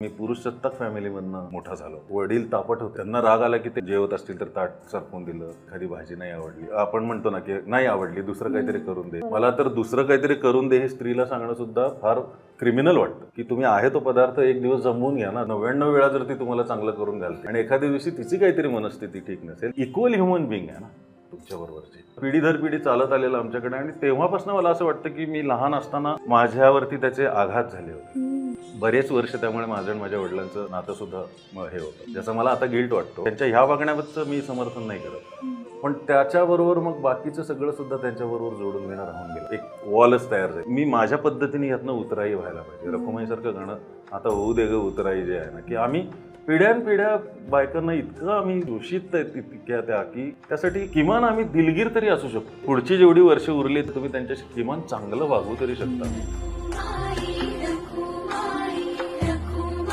मी पुरुषसत्ताक फॅमिलीमधनं मोठा झालो. वडील तापट होते, त्यांना राग आला की ते जेवत असतील तर ताट सरकवून दिलं. एखादी भाजी नाही आवडली, आपण म्हणतो ना की नाही आवडली, दुसरं काहीतरी करून दे. मला तर दुसरं काहीतरी करून दे हे स्त्रीला सांगणं सुद्धा फार क्रिमिनल वाटतं. की तुम्ही आहे तो पदार्थ एक दिवस जमवून घ्या ना. 99 वेळा जर ती तुम्हाला चांगलं करून घालते आणि एखाद्या दिवशी तिची काहीतरी मनस्थिती ठीक नसेल, इक्वल ह्युमन बिंग आहे ना तुमच्या बरोबरची. पिढी दर पिढी चालत आलेलं आमच्याकडे, आणि तेव्हापासून मला असं वाटतं की मी लहान असताना माझ्यावरती त्याचे आघात झाले होते. बरेच वर्ष त्यामुळे माझं आणि माझ्या वडिलांचं नातं सुद्धा हे होतं, ज्याचा मला आता गिल्ट वाटतो. त्यांच्या ह्या वागण्याबद्दल मी समर्थन नाही करत, पण त्याच्याबरोबर मग बाकीचं सगळं सुद्धा त्यांच्याबरोबर जोडून घेणं राहून गेलं. एक वॉलच तयार झाली. मी माझ्या पद्धतीने यातनं उतराई व्हायला पाहिजे. रखुमाईसारखं गाणं आता होऊ दे ग उतराई जे आहे ना, की आम्ही पिढ्यानपिढ्या बायकांना इतकं आम्ही दूषित इतक्या त्या की त्यासाठी किमान आम्ही दिलगीर तरी असू शकतो. पुढची जेवढी वर्ष उरली तुम्ही त्यांच्याशी किमान चांगलं वागू तरी शकता.